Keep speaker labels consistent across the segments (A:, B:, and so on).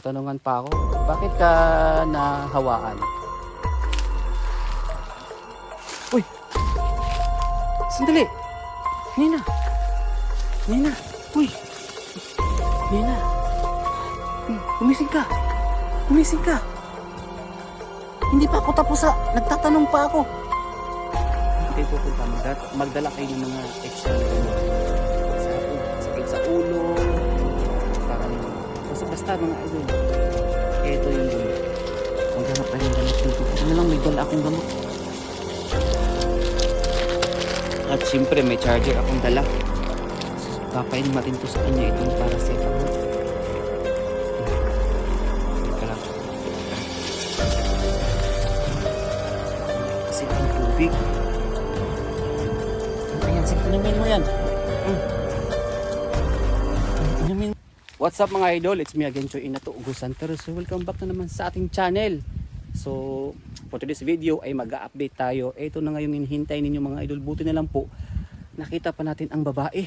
A: Tanungan pa ako, bakit ka nahawaan? Uy! Sandali! Nina! Nina! Uy! Nina! Gumising ka! Gumising ka! Hindi pa ako tapos sa... Nagtatanong pa ako! Hindi kayo pupunta. Magdala kayo ng mga extra na sakit sa ulo. Parang... Basta mga idol. Ito yung gamot. Maghanap tayo ng gamot dito. Ano lang, may dala akong gamot. At siyempre may charger akong dala. Papain natin to sa kanya itong paracetamol. Teka lang. Kasi ang tubig. Ayan, sige, inumin mo yan. Inumin. What's up mga idol? It's me again, Choy Inato Ugusanter. So welcome back na naman sa ating channel. So for today's video ay mag-update tayo. Ito na nga yung hinihintay ninyo mga idol. Buti na lang po nakita pa natin ang babae.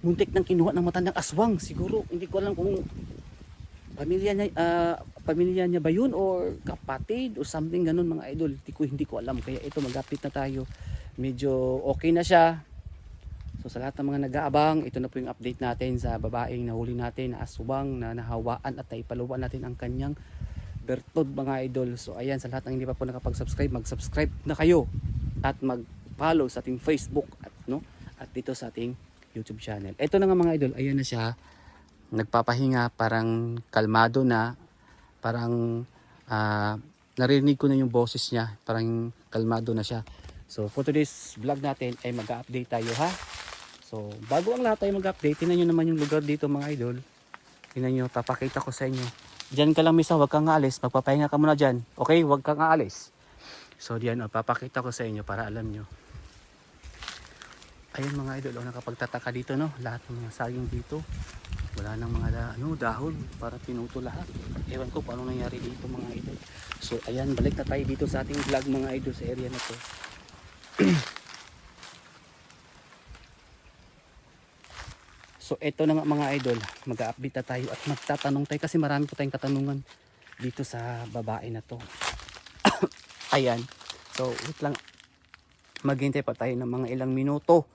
A: Muntik nang kinuha ng matandang aswang. Siguro hindi ko alam kung pamilya niya ba yun or kapatid o something ganun mga idol. Hindi ko alam. Kaya ito mag-update na tayo. Medyo okay na siya. So sa lahat ng mga nag-aabang, ito na po yung update natin sa babaeng nahuli natin na aswang na nahawaan at naipaluan natin ang kanyang bertod mga idol. So ayan, sa lahat ng hindi pa po nakapag-subscribe, mag-subscribe na kayo at mag-follow sa ating Facebook at dito sa ating YouTube channel. Ito na nga mga idol, ayan na siya. Nagpapahinga, parang kalmado na, parang narinig ko na yung boses niya, parang kalmado na siya. So for today's vlog natin ay mag-update tayo ha. So, bago ang lahat tayo mag-update, tingnan nyo naman yung lugar dito mga idol. Tingnan nyo, papakita ko sa inyo. Diyan ka lang misa, huwag kang aalis. Magpapahinga ka muna dyan. Okay, huwag kang aalis. So, diyan, papakita ko sa inyo para alam nyo. Ayan mga idol, nakapagtataka dito, no? Lahat ng mga saging dito. Wala nang mga dahon para pinuto lahat. Ewan ko paano nangyari dito mga idol. So, ayan, balik na tayo dito sa ating vlog mga idol sa area na to. So eto na nga mga idol, mag-update na tayo at magtatanong tayo kasi marami po tayong katanungan dito sa babae na to. Ayan. So wait lang, maghintay pa tayo ng mga ilang minuto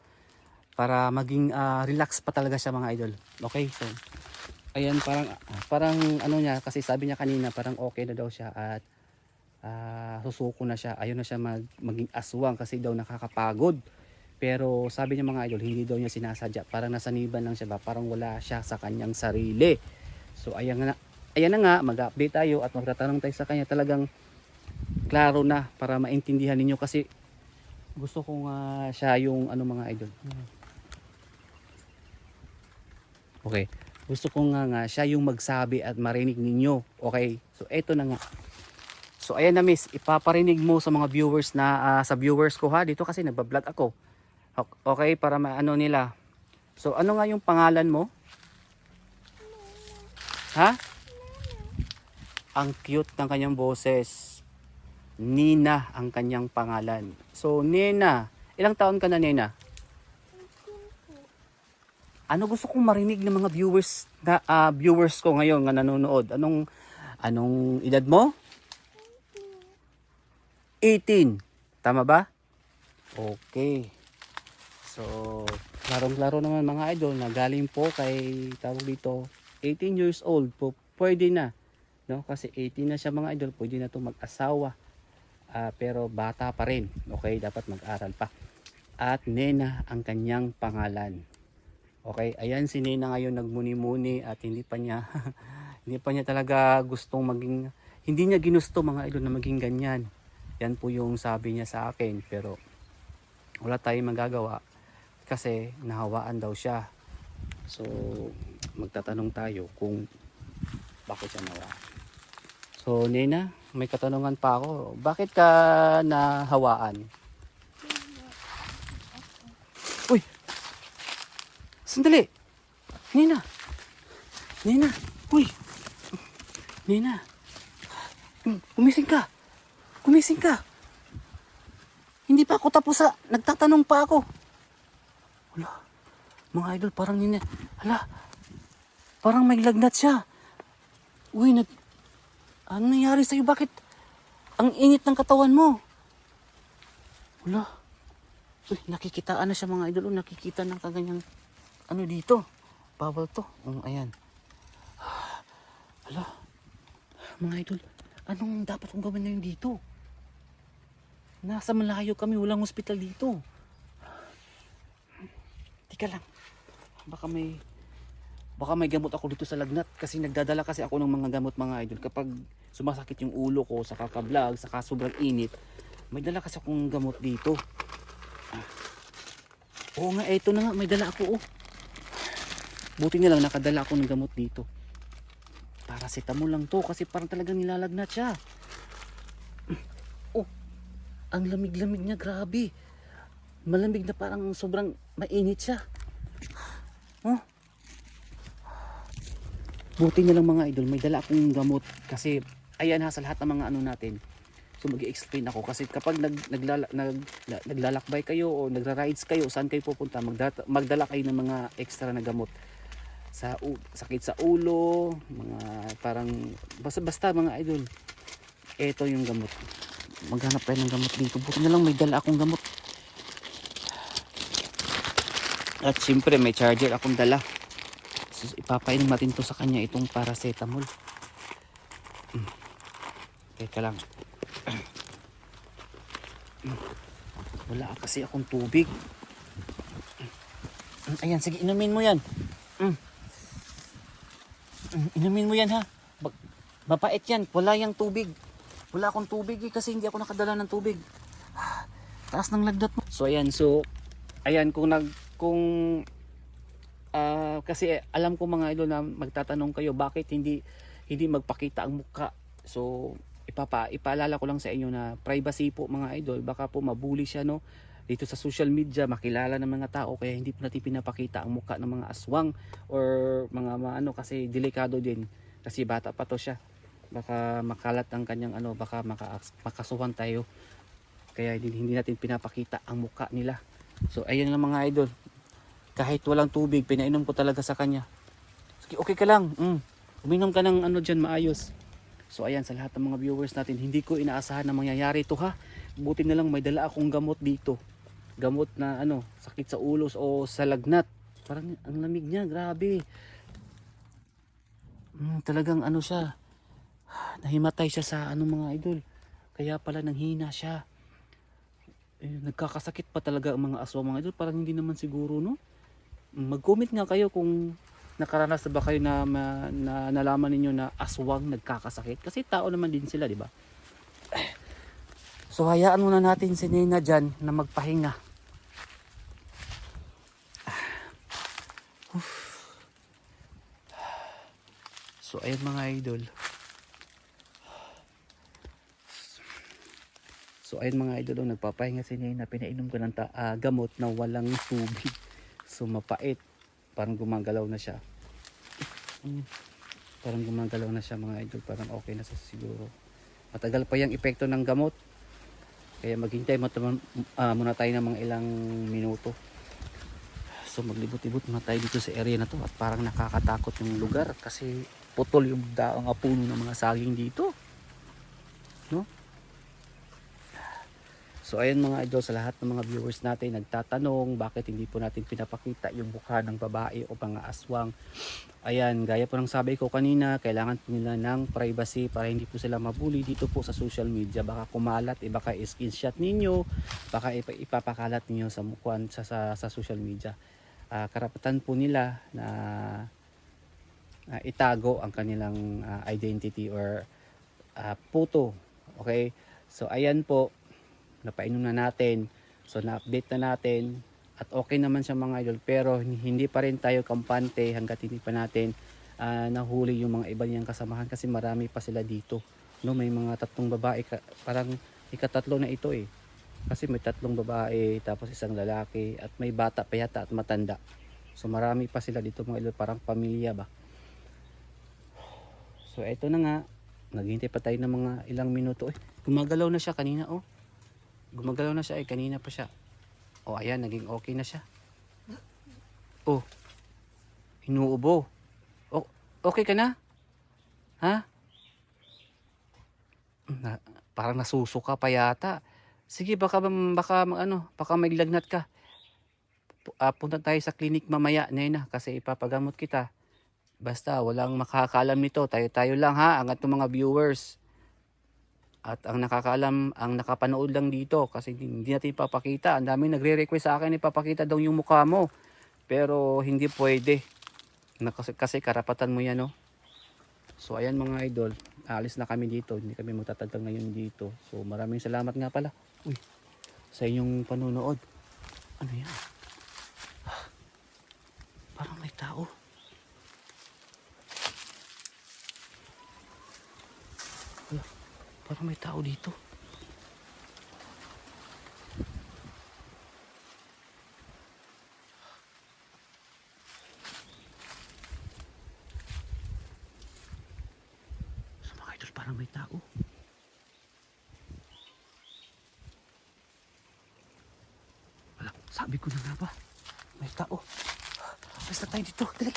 A: para maging relax pa talaga siya mga idol. Okay, so ayan, parang ano niya, kasi sabi niya kanina parang okay na daw siya at susuko na siya. Ayaw na siya maging aswang kasi daw nakakapagod. Pero sabi niya mga idol, hindi daw niya sinasadya. Parang nasaniban lang siya ba? Parang wala siya sa kanyang sarili. So ayan na nga, mag-update tayo at magtatanong tayo sa kanya. Talagang klaro na para maintindihan ninyo kasi gusto ko nga siya yung mga idol. Okay. Gusto ko nga siya yung magsabi at marinig ninyo. Okay. So eto na nga. So ayan na miss, ipaparinig mo sa mga viewers na sa viewers ko ha dito kasi nagba-vlog ako. Okay, para maano nila. So ano nga yung pangalan mo? Ha? Ang cute ng kanyang boses. Nina ang kanyang pangalan. So Nina, ilang taon ka na Nina? Ano gusto kong marinig ng mga viewers ko ngayon na nanonood? Anong edad mo? 18. Tama ba? Okay. So, larong-laro naman mga idol na galing po kay tawag dito 18 years old po. Pwede na. No? Kasi 18 na siya mga idol. Pwede na itong mag-asawa. Pero bata pa rin. Okay, dapat mag-aral pa. At Nena ang kanyang pangalan. Okay, ayan si Nena ngayon nagmuni-muni at hindi pa niya talaga gustong hindi niya ginusto mga idol na maging ganyan. Yan po yung sabi niya sa akin, pero wala tayong magagawa kasi nahawaan daw siya. So magtatanong tayo kung bakit siya nawa. So Nena, may katanungan pa ako. Bakit ka nahawaan? Uy! Sandali! Nena! Nena! Uy! Nena! Gumising ka! Gumising ka! Hindi pa ako tapos nagtatanong pa ako. Wala. Mga idol, parang parang may lagnat siya. Uy, ano nangyari sa'yo? Bakit ang init ng katawan mo? Wala. Uy, nakikitaan na siya mga idol. Oh, nakikita ng kaganyang ano dito. Bawal to. Ayan. Wala. Mga idol, anong dapat kong gawin ngayon dito? Nasa malayo kami, walang hospital dito. Tika lang. Baka may gamot ako dito sa lagnat kasi nagdadala kasi ako ng mga gamot mga idol. Kapag sumasakit yung ulo ko sa kaka-vlog, saka sobrang init, may dala kasi akong gamot dito. Oo nga, eto na nga, may dala ako. Buti na lang nakadala ako ng gamot dito. Paracetamol lang to kasi parang talagang nilalagnat siya. Oh, ang lamig-lamig niya, grabe. Malamig na parang sobrang mainit siya. Oh. Buti na lang mga idol, may dala akong gamot kasi ayan ha, sa lahat ng mga ano natin. So mag-i-explain ako kasi kapag naglalakbay kayo o nagra-rides kayo, saan kayo pupunta, magdala kayo ng mga extra na gamot. Sa sakit sa ulo, mga parang basta mga idol. Ito yung gamot. Maghanap tayo ng gamot dito. Buti na lang may dala akong gamot. At siyempre may charger akong dala. So, ipapainom natin to sa kanya itong paracetamol. Teka lang. Wala kasi akong tubig. Ayan, sige, inumin mo yan. Inumin mo yan ha. Mapait yan. Wala yung tubig. Wala akong tubig kasi hindi ako nakadala ng tubig. Taas ng lagnat mo. So ayan, ayan kasi alam ko mga idol na magtatanong kayo bakit hindi magpakita ang mukha. So ipaalala ko lang sa inyo na privacy po mga idol, baka po mabully siya no dito sa social media, makilala ng mga tao, kaya hindi po natin pinapakita ang mukha ng mga aswang or mga ano kasi delikado din kasi bata pa to siya. Baka makalat ang kanyang ano, baka makasuhan tayo. Kaya hindi natin pinapakita ang mukha nila. So ayun lang mga idol. Kahit walang tubig, pinainom ko talaga sa kanya. Sige, okay ka lang. Uminom ka ng ano dyan, maayos. So ayan, sa lahat ng mga viewers natin, hindi ko inaasahan na mangyayari ito ha. Buti na lang may dala akong gamot dito. Gamot na ano, sakit sa ulo o sa lagnat. Parang ang lamig niya, grabe. Talagang ano siya. Nahimatay siya sa ano mga idol. Kaya pala nanghina siya. Nagkakasakit pa talaga ang mga aswang mga idol. Parang hindi naman siguro no. Mag-comment nga kayo kung nakaranas na ba kayo na nalaman ninyo na aswang nagkakasakit. Kasi tao naman din sila, di ba? So hayaan muna natin si Nina dyan na magpahinga. So ayun mga idol. So ayun mga idol, nagpapahinga si Nina. Pinainom ko ng gamot na walang tubig. So mapait. Parang gumagalaw na siya. Parang gumagalaw na siya mga idol. Parang okay na siya siguro. Matagal pa yung epekto ng gamot. Kaya maghintay muna tayo ng mga ilang minuto. So maglibot-libot muna tayo dito sa area na to. At parang nakakatakot yung lugar. Kasi putol yung daang puno ng mga saging dito. No? So ayun mga idol, sa lahat ng mga viewers natin nagtatanong bakit hindi po natin pinapakita yung mukha ng babae o mga aswang. Ayan, gaya po ng sabi ko kanina, kailangan po nila ng privacy para hindi po sila mabully dito po sa social media. Baka kumalat, baka i-screenshot ninyo, baka ipapakalat ninyo sa mukha sa social media. Karapatan po nila na itago ang kanilang identity or photo. Okay? So ayan po, napainom na natin, so na-update na natin at okay naman siya mga idol, pero hindi pa rin tayo kampante hanggat hindi pa natin nahuli yung mga iba niyang kasamahan kasi marami pa sila dito no. May mga 3 babae, parang ikatatlo na ito kasi may 3 babae tapos 1 lalaki at may bata pa yata at matanda, so marami pa sila dito mga idol, parang pamilya ba. So eto na nga, naghihintay pa tayo ng mga ilang minuto. Gumagalaw na siya kanina Gumagalaw na siya kanina pa siya. Ayan, naging okay na siya. Inuubo. Okay ka na? Ha? Parang nasusuka pa yata. Sige, baka may lagnat ka. Punta tayo sa clinic mamaya, Nena, kasi ipapagamot kita. Basta walang makakaalam nito, tayo-tayo lang ha, ang atong mga viewers. At ang nakakaalam, ang nakapanood lang dito kasi hindi natin ipapakita. Ang dami nagre-request sa akin ipapakita daw yung mukha mo. Pero hindi pwede. Kasi karapatan mo yan, no? So ayan mga idol, alis na kami dito. Hindi kami magtatagal ngayon dito. So maraming salamat nga pala. Uy, sa inyong panunood. Ano yan? Parang may tao. Parang may tao dito. So mga idol, parang may tao. Wala, sabi ko na nga ba? May tao. Basta tayo dito. Dali.